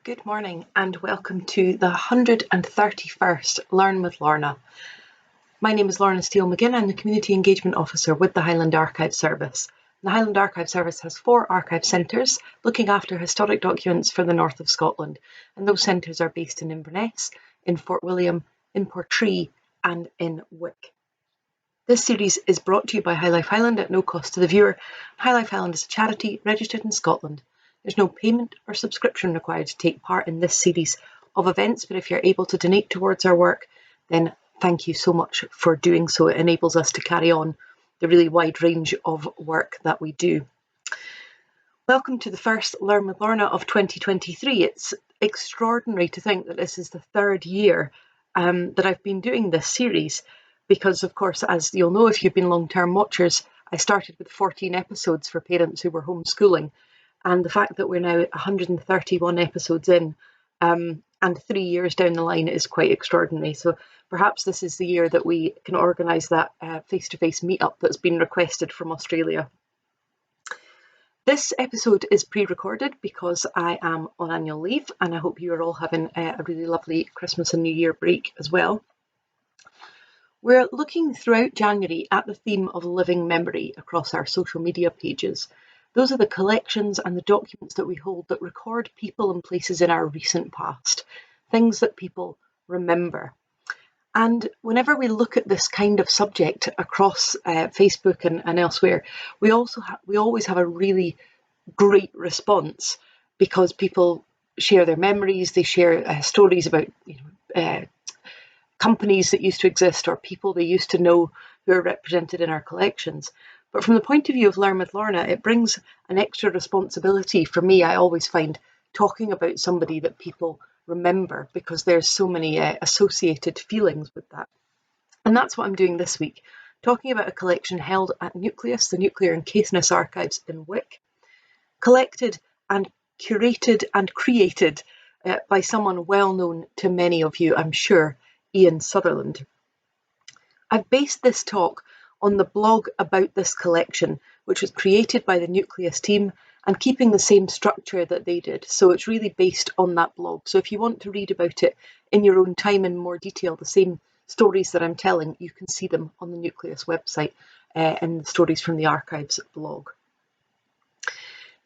Good morning and welcome to the 131st Learn with Lorna. My name is Lorna Steele-McGinn. I'm the Community Engagement Officer with the Highland Archive Service. The Highland Archive Service has 4 archive centres looking after historic documents for the north of Scotland, and those centres are based in Inverness, in Fort William, in Portree and in Wick. This series is brought to you by High Life Highland at no cost to the viewer. High Life Highland is a charity registered in Scotland. There's no payment or subscription required to take part in this series of events, but if you're able to donate towards our work, then thank you so much for doing so. It enables us to carry on the really wide range of work that we do. Welcome to the first Learn with Lorna of 2023. It's extraordinary to think that this is the 3rd year that I've been doing this series, because of course, as you'll know if you've been long-term watchers, I started with 14 episodes for parents who were homeschooling. And the fact that we're now 131 episodes in and 3 years down the line is quite extraordinary. So perhaps this is the year that we can organise that face-to-face meetup that's been requested from Australia. This episode is pre-recorded because I am on annual leave, and I hope you are all having a really lovely Christmas and New Year break as well. We're looking throughout January at the theme of living memory across our social media pages. Those are the collections and the documents that we hold that record people and places in our recent past, things that people remember. And whenever we look at this kind of subject across Facebook and elsewhere, we always have a really great response, because people share their memories, they share stories about companies that used to exist or people they used to know who are represented in our collections. But from the point of view of Learn with Lorna, it brings an extra responsibility for me, I always find, talking about somebody that people remember, because there's so many associated feelings with that. And that's what I'm doing this week, talking about a collection held at Nucleus, the Nuclear and Caithness Archives in Wick, collected and curated and created by someone well known to many of you, I'm sure, Ian Sutherland. I've based this talk on the blog about this collection, which was created by the Nucleus team and keeping the same structure that they did. So it's really based on that blog. So if you want to read about it in your own time in more detail, the same stories that I'm telling, you can see them on the Nucleus website and the Stories from the Archives blog.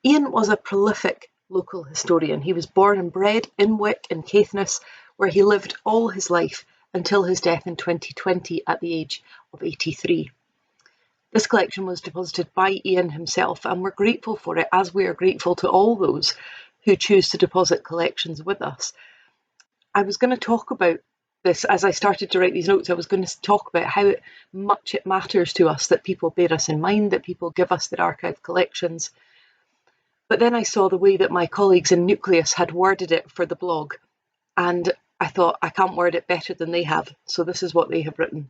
Ian was a prolific local historian. He was born and bred in Wick in Caithness, where he lived all his life until his death in 2020 at the age of 83. This collection was deposited by Ian himself, and we're grateful for it, as we are grateful to all those who choose to deposit collections with us. I was going to talk about this as I started to write these notes. I was going to talk about how much it matters to us that people bear us in mind, that people give us their archive collections. But then I saw the way that my colleagues in Nucleus had worded it for the blog, and I thought, I can't word it better than they have, so this is what they have written.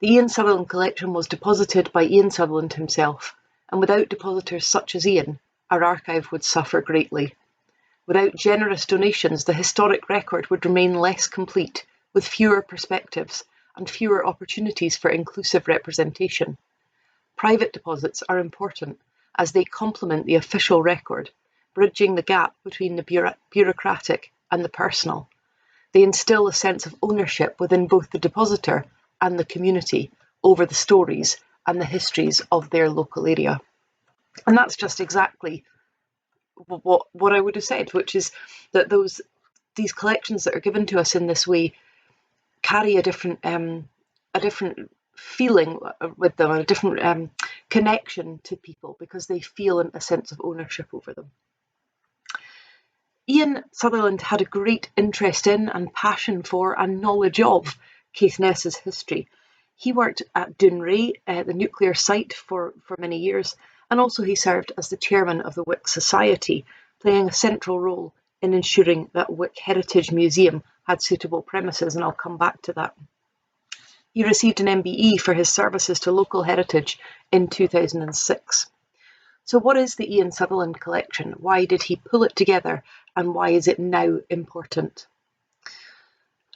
The Ian Sutherland Collection was deposited by Ian Sutherland himself, and without depositors such as Ian, our archive would suffer greatly. Without generous donations, the historic record would remain less complete, with fewer perspectives and fewer opportunities for inclusive representation. Private deposits are important, as they complement the official record, bridging the gap between the bureaucratic and the personal. They instill a sense of ownership within both the depositor and the community over the stories and the histories of their local area. And that's just exactly what I would have said, which is that these collections that are given to us in this way carry a different feeling with them, a different connection to people, because they feel a sense of ownership over them. Ian Sutherland had a great interest in and passion for and knowledge of Caithness's history. He worked at Dounreay, the nuclear site, for many years, and also he served as the chairman of the Wick Society, playing a central role in ensuring that Wick Heritage Museum had suitable premises, and I'll come back to that. He received an MBE for his services to local heritage in 2006. So what is the Ian Sutherland Collection? Why did he pull it together, and why is it now important?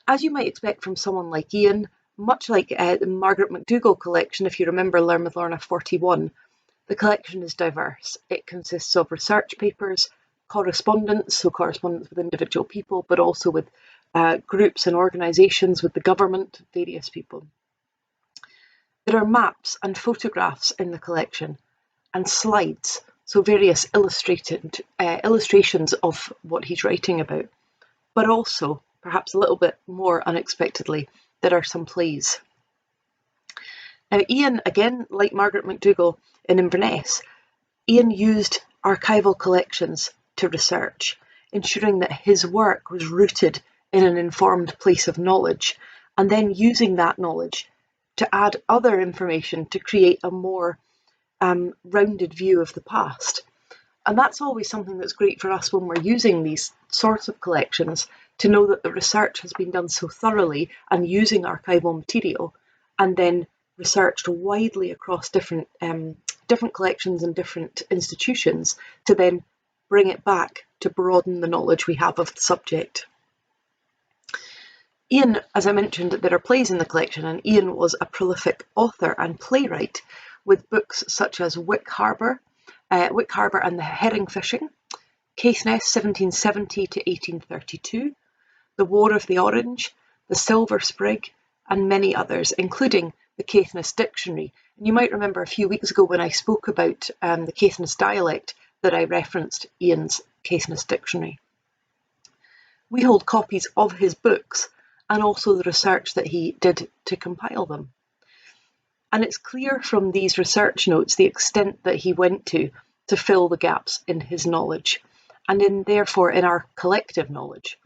As you might expect from someone like Ian, much like the Margaret McDougall collection, if you remember Learn with Lorna 41, the collection is diverse. It consists of research papers, correspondence, so correspondence with individual people, but also with groups and organisations, with the government, various people. There are maps and photographs in the collection and slides, so various illustrations of what he's writing about. But also, perhaps a little bit more unexpectedly, there are some plays. Now, Ian, again, like Margaret MacDougall in Inverness, Ian used archival collections to research, ensuring that his work was rooted in an informed place of knowledge, and then using that knowledge to add other information to create a more rounded view of the past. And that's always something that's great for us when we're using these sorts of collections, to know that the research has been done so thoroughly and using archival material, and then researched widely across different collections and different institutions, to then bring it back to broaden the knowledge we have of the subject. Ian, as I mentioned, there are plays in the collection, and Ian was a prolific author and playwright with books such as Wick Harbour and the Herring Fishing, Caithness 1770 to 1832, The War of the Orange, The Silver Sprig, and many others, including the Caithness Dictionary. And you might remember a few weeks ago when I spoke about the Caithness dialect that I referenced Ian's Caithness Dictionary. We hold copies of his books and also the research that he did to compile them. And it's clear from these research notes the extent that he went to fill the gaps in his knowledge, and therefore in our collective knowledge.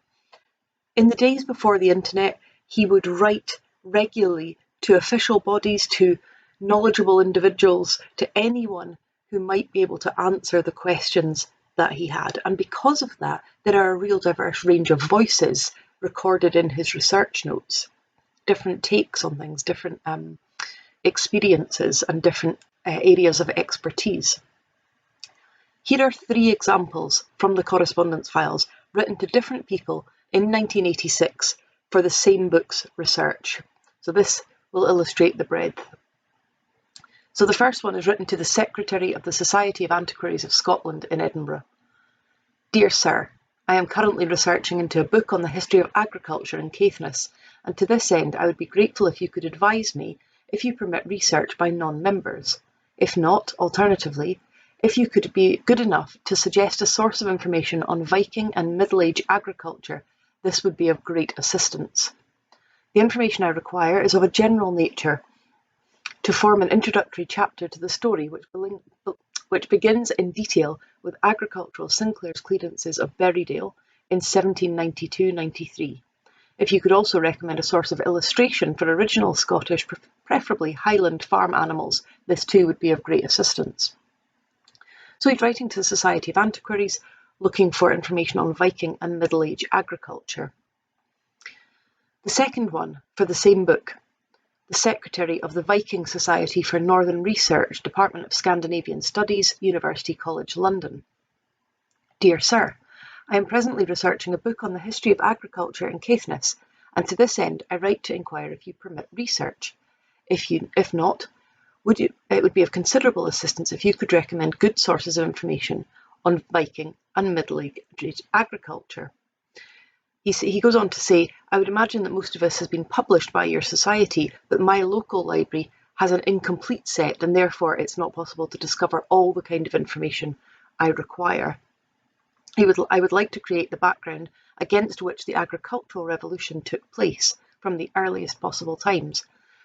In the days before the internet, he would write regularly to official bodies, to knowledgeable individuals, to anyone who might be able to answer the questions that he had. And because of that, there are a real diverse range of voices recorded in his research notes, different takes on things, different experiences and different areas of expertise. Here are 3 examples from the correspondence files written to different people in 1986 for the same book's research. So this will illustrate the breadth. So the first one is written to the Secretary of the Society of Antiquaries of Scotland in Edinburgh. Dear Sir, I am currently researching into a book on the history of agriculture in Caithness, and to this end I would be grateful if you could advise me if you permit research by non-members. If not, alternatively, if you could be good enough to suggest a source of information on Viking and Middle Age agriculture, this would be of great assistance. The information I require is of a general nature to form an introductory chapter to the story which begins in detail with agricultural Sinclair's clearances of Berrydale in 1792-93. If you could also recommend a source of illustration for original Scottish, preferably Highland farm animals, this too would be of great assistance. So he's writing to the Society of Antiquaries, looking for information on Viking and Middle Age agriculture. The second one, for the same book, the Secretary of the Viking Society for Northern Research, Department of Scandinavian Studies, University College London. Dear Sir, I am presently researching a book on the history of agriculture in Caithness, and to this end I write to inquire if you permit research. If not, it would be of considerable assistance if you could recommend good sources of information on Viking and Middle Age agriculture. He goes on to say, I would imagine that most of this has been published by your society, but my local library has an incomplete set, and therefore it's not possible to discover all the kind of information I require. I would like to create the background against which the agricultural revolution took place from the earliest possible times,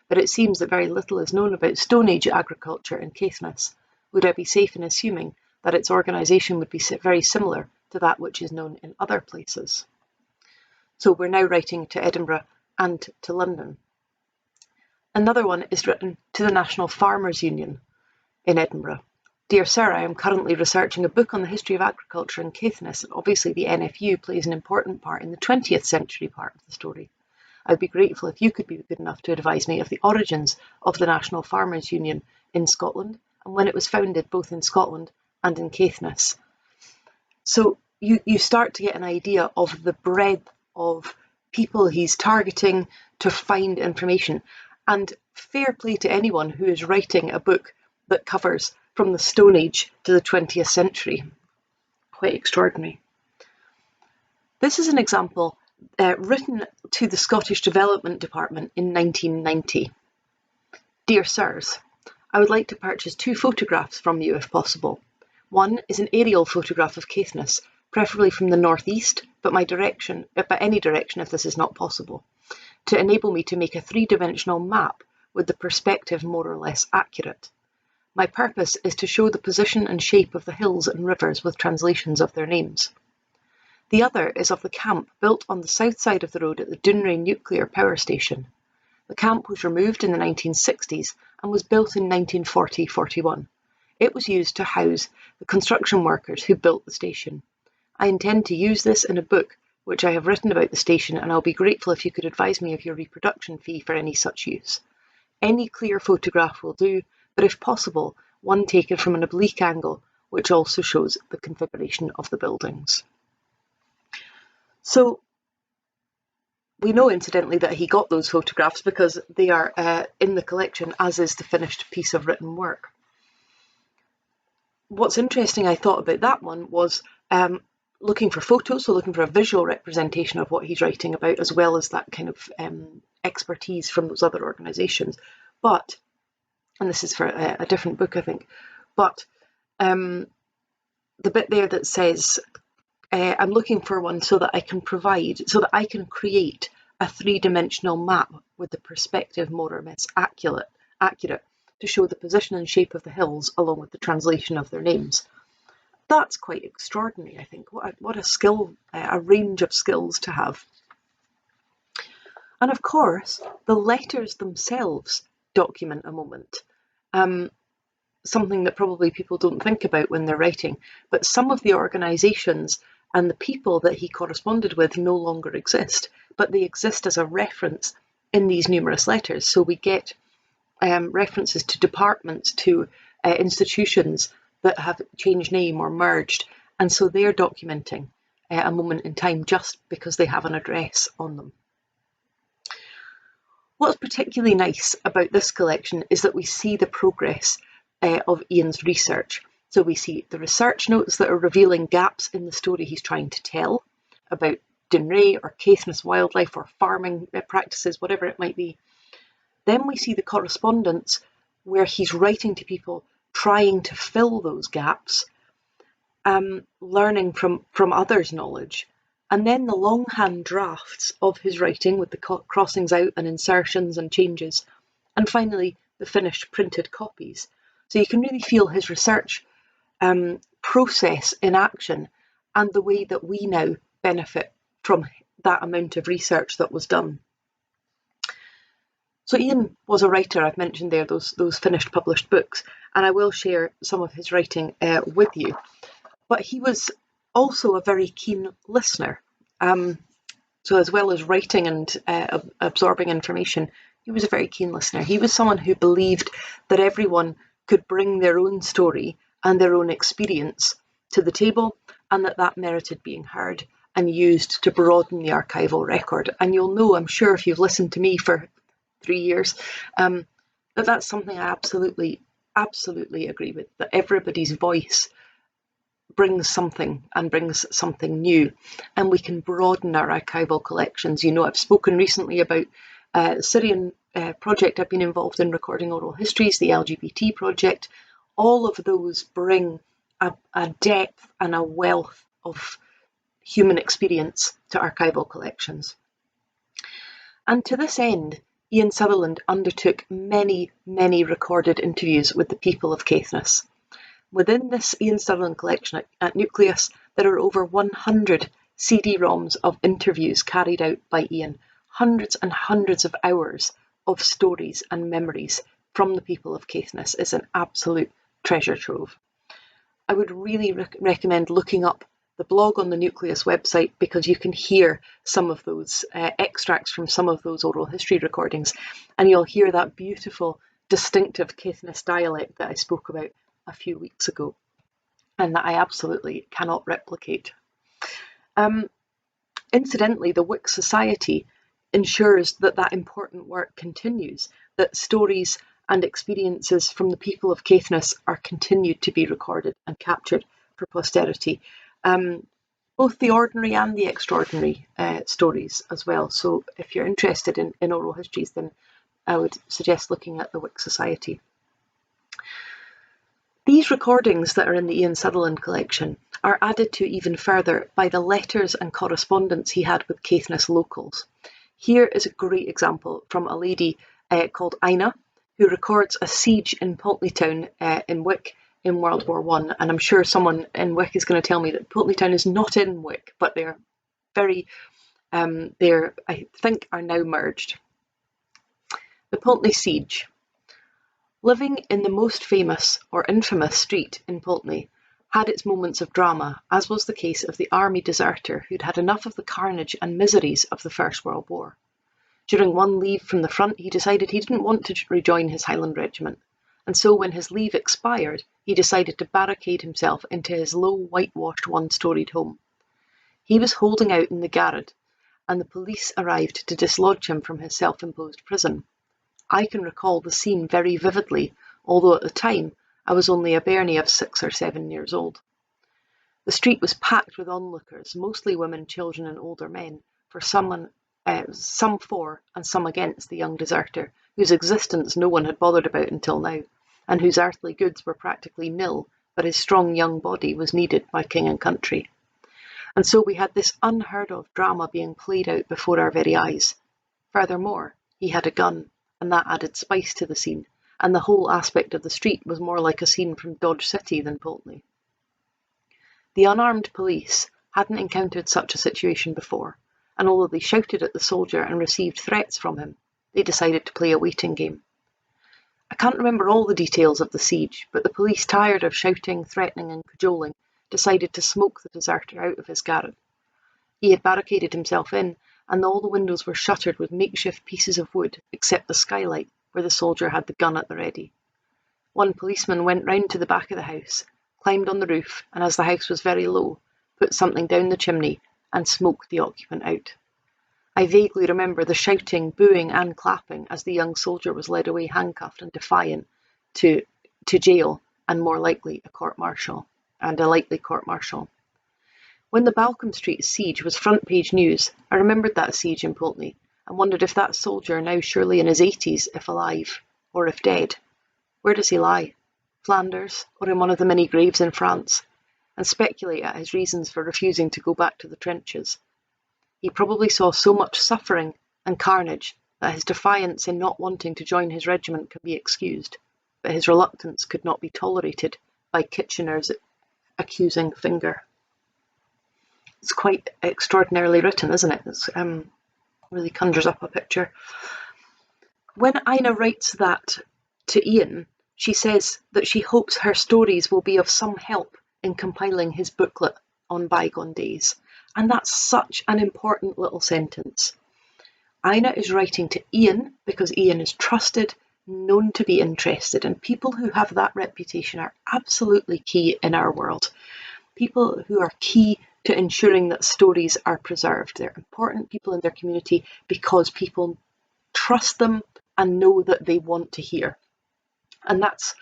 but it seems that very little is known about Stone Age agriculture in Caithness. Would I be safe in assuming that its organisation would be very similar to that which is known in other places? So we're now writing to Edinburgh and to London. Another one is written to the National Farmers Union in Edinburgh. Dear Sir, I am currently researching a book on the history of agriculture in Caithness, and obviously the NFU plays an important part in the 20th century part of the story. I would be grateful if you could be good enough to advise me of the origins of the National Farmers Union in Scotland and when it was founded both in Scotland and in Caithness. So you start to get an idea of the breadth of people he's targeting to find information, and fair play to anyone who is writing a book that covers from the Stone Age to the 20th century. quite extraordinary. This is an example written to the Scottish Development Department in 1990. Dear Sirs, I would like to purchase 2 photographs from you if possible. One is an aerial photograph of Caithness, preferably from the northeast, but any direction if this is not possible, to enable me to make a 3-dimensional map with the perspective more or less accurate. My purpose is to show the position and shape of the hills and rivers with translations of their names. The other is of the camp built on the south side of the road at the Dunray Nuclear Power Station. The camp was removed in the 1960s and was built in 1940-41. It was used to house the construction workers who built the station. I intend to use this in a book which I have written about the station, and I'll be grateful if you could advise me of your reproduction fee for any such use. Any clear photograph will do, but if possible, one taken from an oblique angle, which also shows the configuration of the buildings. So we know, incidentally, that he got those photographs because they are in the collection, as is the finished piece of written work. What's interesting, I thought, about that one was looking for photos, so looking for a visual representation of what he's writing about, as well as that kind of expertise from those other organisations. But, and this is for a different book, I think, but the bit there that says, I'm looking for one so that I can create a 3-dimensional map with the perspective more or less accurate to show the position and shape of the hills along with the translation of their names. That's quite extraordinary, I think. What a skill, a range of skills to have. And of course, the letters themselves document a moment. Something that probably people don't think about when they're writing, but some of the organisations and the people that he corresponded with no longer exist, but they exist as a reference in these numerous letters. So we get references to departments, to institutions that have changed name or merged, and so they're documenting a moment in time just because they have an address on them. What's particularly nice about this collection is that we see the progress of Ian's research. So we see the research notes that are revealing gaps in the story he's trying to tell about Dunray or Caithness wildlife or farming practices, whatever it might be. Then we see the correspondence where he's writing to people trying to fill those gaps, learning from others' knowledge. And then the longhand drafts of his writing with the crossings out and insertions and changes. And finally, the finished printed copies. So you can really feel his research process in action and the way that we now benefit from that amount of research that was done. So Ian was a writer, I've mentioned there, those finished published books, and I will share some of his writing with you. But he was also a very keen listener. So as well as writing and absorbing information, he was a very keen listener. He was someone who believed that everyone could bring their own story and their own experience to the table, and that merited being heard and used to broaden the archival record. And you'll know, I'm sure, if you've listened to me for 3 years, that's something I absolutely agree with, that everybody's voice brings something and brings something new, and we can broaden our archival collections. You know, I've spoken recently about the Syrian project I've been involved in, recording oral histories, the LGBT project. All of those bring a depth and a wealth of human experience to archival collections. And to this end, Ian Sutherland undertook many, many recorded interviews with the people of Caithness. Within this Ian Sutherland collection at Nucleus, there are over 100 CD-ROMs of interviews carried out by Ian, hundreds and hundreds of hours of stories and memories from the people of Caithness. It's an absolute treasure trove. I would really recommend looking up the blog on the Nucleus website, because you can hear some of those extracts from some of those oral history recordings, and you'll hear that beautiful, distinctive Caithness dialect that I spoke about a few weeks ago, and that I absolutely cannot replicate. Incidentally, the Wick Society ensures that important work continues, that stories and experiences from the people of Caithness are continued to be recorded and captured for posterity. both the ordinary and the extraordinary stories as well. So if you're interested in oral histories, then I would suggest looking at the Wick Society. These recordings that are in the Ian Sutherland collection are added to even further by the letters and correspondence he had with Caithness locals. Here is a great example from a lady called Ina, who records a siege in Pulteney Town in Wick in World War I. And I'm sure someone in Wick is going to tell me that Pulteney Town is not in Wick, but they're I think, are now merged. The Pulteney Siege. Living in the most famous or infamous street in Pulteney had its moments of drama, as was the case of the army deserter who'd had enough of the carnage and miseries of the First World War. During one leave from the front, he decided he didn't want to rejoin his Highland regiment, and so when his leave expired, he decided to barricade himself into his low, whitewashed, one-storied home. He was holding out in the garret, and the police arrived to dislodge him from his self-imposed prison. I can recall the scene very vividly, although at the time I was only a bairnie of 6 or 7 years old. The street was packed with onlookers, mostly women, children and older men, some for and some against the young deserter, whose existence no one had bothered about until now, and whose earthly goods were practically nil, but his strong young body was needed by king and country. And so we had this unheard of drama being played out before our very eyes. Furthermore, he had a gun, and that added spice to the scene, and the whole aspect of the street was more like a scene from Dodge City than Pulteney. The unarmed police hadn't encountered such a situation before, and although they shouted at the soldier and received threats from him, they decided to play a waiting game. I can't remember all the details of the siege, but the police, tired of shouting, threatening and cajoling, decided to smoke the deserter out of his garret. He had barricaded himself in, and all the windows were shuttered with makeshift pieces of wood, except the skylight, where the soldier had the gun at the ready. One policeman went round to the back of the house, climbed on the roof, and as the house was very low, put something down the chimney and smoked the occupant out. I vaguely remember the shouting, booing and clapping as the young soldier was led away handcuffed and defiant to jail and more likely a court-martial. When the Balcom Street siege was front-page news, I remembered that siege in Pulteney and wondered if that soldier, now surely in his 80s, if alive, or if dead, where does he lie? Flanders, or in one of the many graves in France, and speculate at his reasons for refusing to go back to the trenches. He probably saw so much suffering and carnage that his defiance in not wanting to join his regiment can be excused, but his reluctance could not be tolerated by Kitchener's accusing finger. It's quite extraordinarily written, isn't it? It really conjures up a picture. When Ina writes that to Ian, she says that she hopes her stories will be of some help in compiling his booklet on bygone days. And that's such an important little sentence. Ina is writing to Ian because Ian is trusted, known to be interested, and people who have that reputation are absolutely key in our world. People who are key to ensuring that stories are preserved. They're important people in their community because people trust them and know that they want to hear. And that's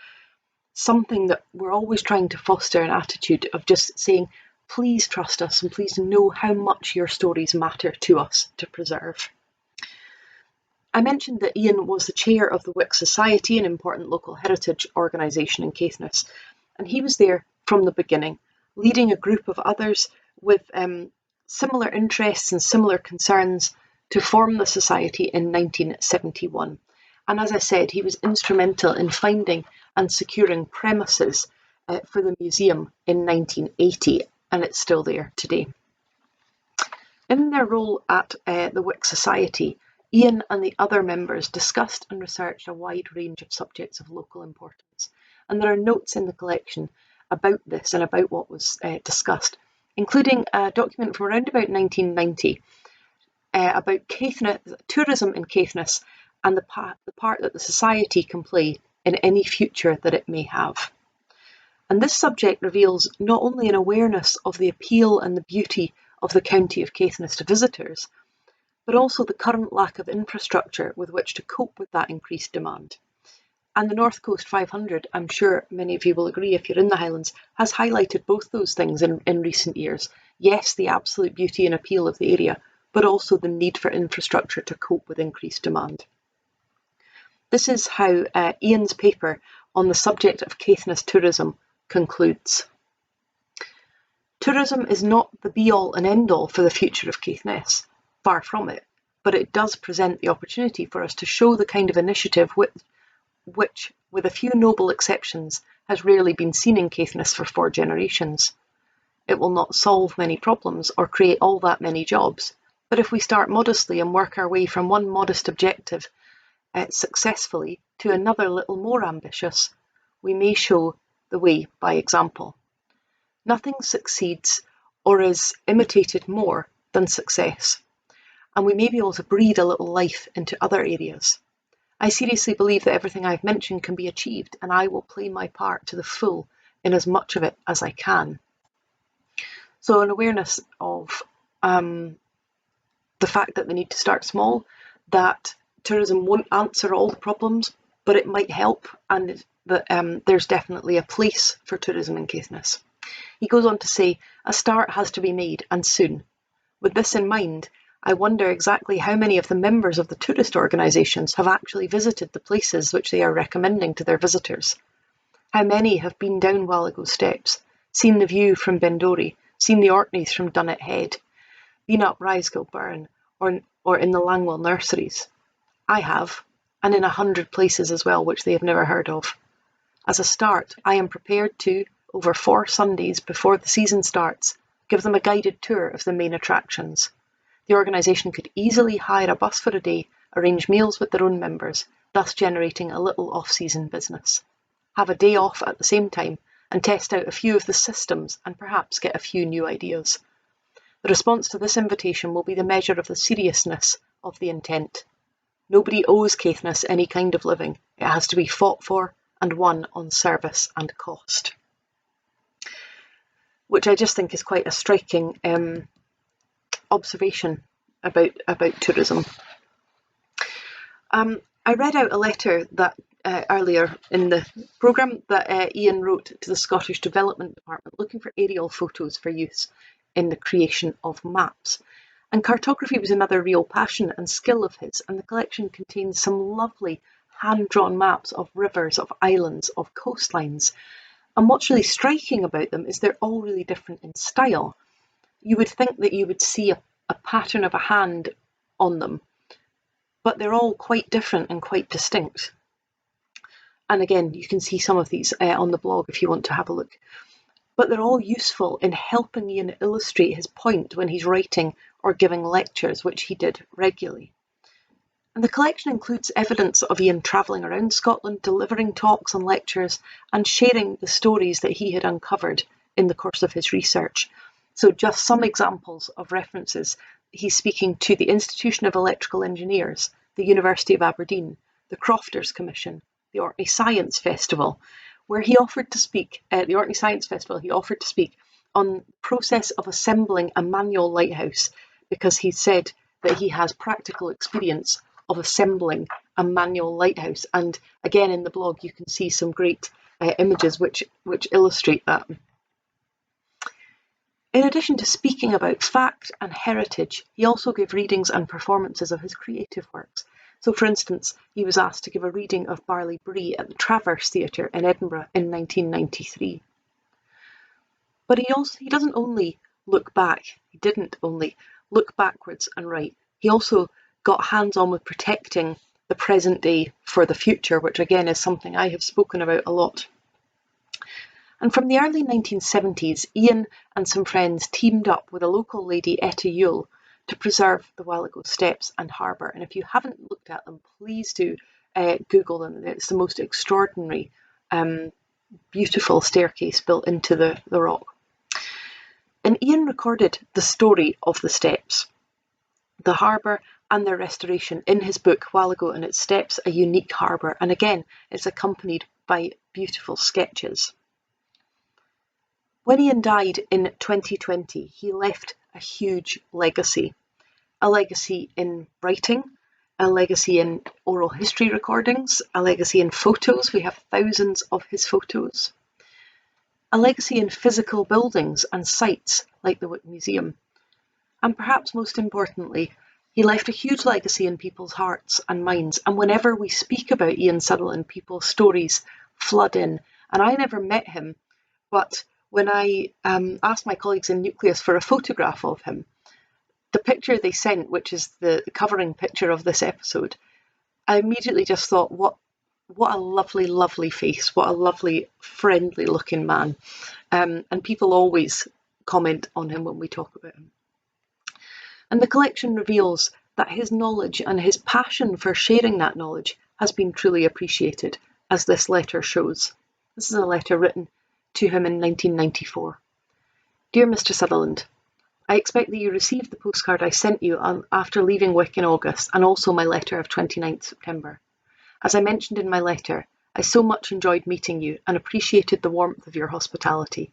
something that we're always trying to foster, an attitude of just saying, please trust us and please know how much your stories matter to us to preserve. I mentioned that Ian was the chair of the Wick Society, an important local heritage organisation in Caithness, and he was there from the beginning, leading a group of others with similar interests and similar concerns to form the society in 1971. And as I said, he was instrumental in finding and securing premises for the museum in 1980, and it's still there today. In their role at the Wick Society, Ian and the other members discussed and researched a wide range of subjects of local importance, and there are notes in the collection about this and about what was discussed, including a document from around about 1990 about Caithness, tourism in Caithness, and the part that the Society can play in any future that it may have. And this subject reveals not only an awareness of the appeal and the beauty of the county of Caithness to visitors, but also the current lack of infrastructure with which to cope with that increased demand. And the North Coast 500, I'm sure many of you will agree if you're in the Highlands, has highlighted both those things in recent years. Yes, the absolute beauty and appeal of the area, but also the need for infrastructure to cope with increased demand. This is how Ian's paper on the subject of Caithness tourism concludes. Tourism is not the be-all and end-all for the future of Caithness, far from it, but it does present the opportunity for us to show the kind of initiative which, with a few noble exceptions, has rarely been seen in Caithness for 4 generations. It will not solve many problems or create all that many jobs, but if we start modestly and work our way from one modest objective successfully to another little more ambitious, we may show the way by example. Nothing succeeds or is imitated more than success, and we may be able to breathe a little life into other areas. I seriously believe that everything I've mentioned can be achieved, and I will play my part to the full in as much of it as I can. So an awareness of the fact that we need to start small, that tourism won't answer all the problems, but it might help, and that there's definitely a place for tourism in Caithness. He goes on to say, a start has to be made, and soon. With this in mind, I wonder exactly how many of the members of the tourist organisations have actually visited the places which they are recommending to their visitors. How many have been down Wallago Steps, seen the view from Bendory, seen the Orkneys from Dunnet Head, been up Rysgill Burn, or in the Langwell nurseries? I have, and in 100 places as well which they have never heard of. As a start, I am prepared to, over 4 Sundays before the season starts, give them a guided tour of the main attractions. The organisation could easily hire a bus for a day, arrange meals with their own members, thus generating a little off-season business. Have a day off at the same time and test out a few of the systems and perhaps get a few new ideas. The response to this invitation will be the measure of the seriousness of the intent. Nobody owes Caithness any kind of living. It has to be fought for and won on service and cost. Which I just think is quite a striking observation about tourism. I read out a letter that earlier in the programme that Ian wrote to the Scottish Development Department looking for aerial photos for use in the creation of maps. And cartography was another real passion and skill of his, and the collection contains some lovely hand-drawn maps of rivers, of islands, of coastlines. And what's really striking about them is they're all really different in style. You would think that you would see a pattern of a hand on them, but they're all quite different and quite distinct. And again, you can see some of these on the blog if you want to have a look. But they're all useful in helping Ian illustrate his point when he's writing or giving lectures, which he did regularly. And the collection includes evidence of Ian travelling around Scotland, delivering talks and lectures, and sharing the stories that he had uncovered in the course of his research. So just some examples of references. He's speaking to the Institution of Electrical Engineers, the University of Aberdeen, the Crofters Commission, the Orkney Science Festival, where he offered to speak, he offered to speak on the process of assembling a manual lighthouse, because he said that he has practical experience of assembling a manual lighthouse. And again, in the blog, you can see some great images which illustrate that. In addition to speaking about fact and heritage, he also gave readings and performances of his creative works. So, for instance, he was asked to give a reading of Barley Bree at the Traverse Theatre in Edinburgh in 1993. But he didn't only look backwards and write. He also got hands-on with protecting the present day for the future, which again is something I have spoken about a lot. And from the early 1970s, Ian and some friends teamed up with a local lady, Etta Yule, to preserve the Wallago Steps and Harbour. And if you haven't looked at them, please do Google them. It's the most extraordinary, beautiful staircase built into the rock. And Ian recorded the story of the steps, the harbour and their restoration in his book, Wallago and its Steps, A Unique Harbour. And again, it's accompanied by beautiful sketches. When Ian died in 2020, he left a huge legacy in writing, a legacy in oral history recordings, a legacy in photos. We have thousands of his photos. A legacy in physical buildings and sites like the Wick Museum. And perhaps most importantly, he left a huge legacy in people's hearts and minds. And whenever we speak about Ian Sutherland, people's stories flood in. And I never met him, but when I asked my colleagues in Nucleus for a photograph of him, the picture they sent, which is the covering picture of this episode, I immediately just thought, what a lovely, lovely face, what a lovely, friendly looking man. And people always comment on him when we talk about him. And the collection reveals that his knowledge and his passion for sharing that knowledge has been truly appreciated, as this letter shows. This is a letter written to him in 1994. Dear Mr. Sutherland, I expect that you received the postcard I sent you after leaving Wick in August, and also my letter of 29th September. As I mentioned in my letter, I so much enjoyed meeting you and appreciated the warmth of your hospitality.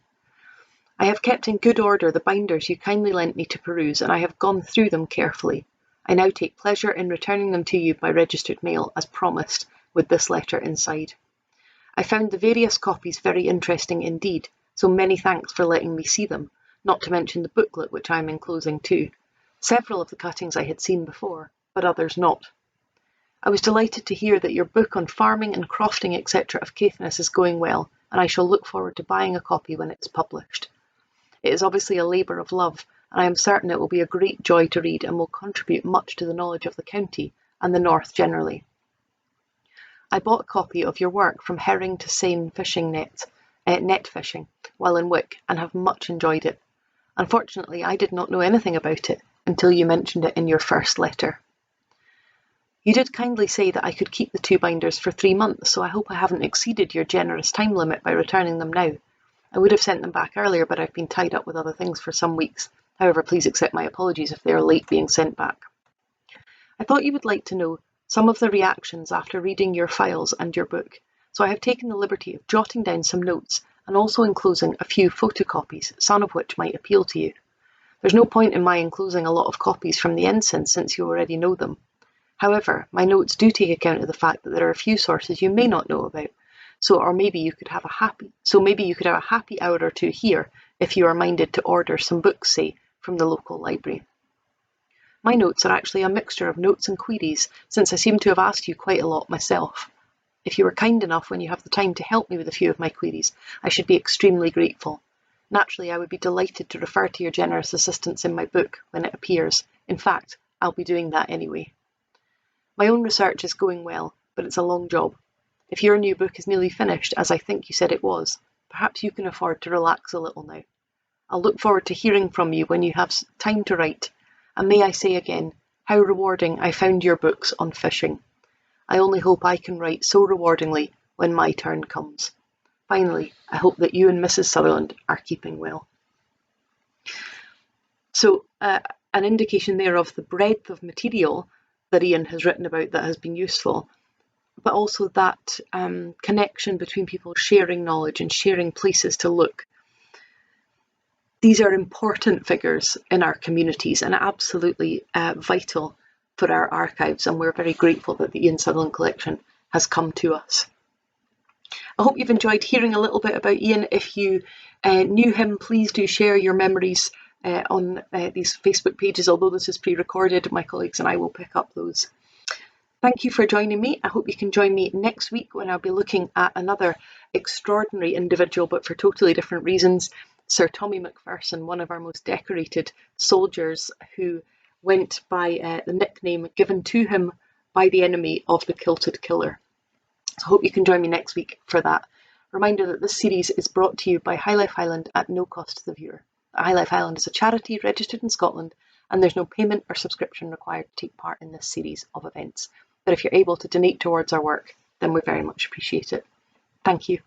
I have kept in good order the binders you kindly lent me to peruse, and I have gone through them carefully. I now take pleasure in returning them to you by registered mail, as promised, with this letter inside. I found the various copies very interesting indeed, so many thanks for letting me see them, not to mention the booklet which I am enclosing too. Several of the cuttings I had seen before, but others not. I was delighted to hear that your book on farming and crofting etc. of Caithness is going well, and I shall look forward to buying a copy when it is published. It is obviously a labour of love, and I am certain it will be a great joy to read and will contribute much to the knowledge of the county and the north generally. I bought a copy of your work from herring to seine fishing net fishing, while in Wick, and have much enjoyed it. Unfortunately, I did not know anything about it until you mentioned it in your first letter. You did kindly say that I could keep the 2 binders for 3 months, so I hope I haven't exceeded your generous time limit by returning them now. I would have sent them back earlier, but I've been tied up with other things for some weeks. However, please accept my apologies if they are late being sent back. I thought you would like to know some of the reactions after reading your files and your book, so I have taken the liberty of jotting down some notes and also enclosing a few photocopies, some of which might appeal to you. There's no point in my enclosing a lot of copies from the ensign since you already know them. However, my notes do take account of the fact that there are a few sources you may not know about, so maybe you could have a happy hour or two here if you are minded to order some books, say, from the local library. My notes are actually a mixture of notes and queries, since I seem to have asked you quite a lot myself. If you were kind enough when you have the time to help me with a few of my queries, I should be extremely grateful. Naturally, I would be delighted to refer to your generous assistance in my book when it appears. In fact, I'll be doing that anyway. My own research is going well, but it's a long job. If your new book is nearly finished, as I think you said it was, perhaps you can afford to relax a little now. I'll look forward to hearing from you when you have time to write, and may I say again, how rewarding I found your books on fishing. I only hope I can write so rewardingly when my turn comes. Finally, I hope that you and Mrs. Sutherland are keeping well. So, an indication there of the breadth of material that Ian has written about that has been useful, but also that connection between people sharing knowledge and sharing places to look. These are important figures in our communities and absolutely vital for our archives, and we're very grateful that the Ian Sutherland Collection has come to us. I hope you've enjoyed hearing a little bit about Ian. If you knew him, please do share your memories on these Facebook pages. Although this is pre-recorded, my colleagues and I will pick up those. Thank you for joining me. I hope you can join me next week when I'll be looking at another extraordinary individual, but for totally different reasons, Sir Tommy Macpherson, one of our most decorated soldiers who went by the nickname given to him by the enemy of the Kilted Killer. So I hope you can join me next week for that. Reminder that this series is brought to you by High Life Highland at no cost to the viewer. High Life Highland is a charity registered in Scotland, and there's no payment or subscription required to take part in this series of events. But if you're able to donate towards our work, then we very much appreciate it. Thank you.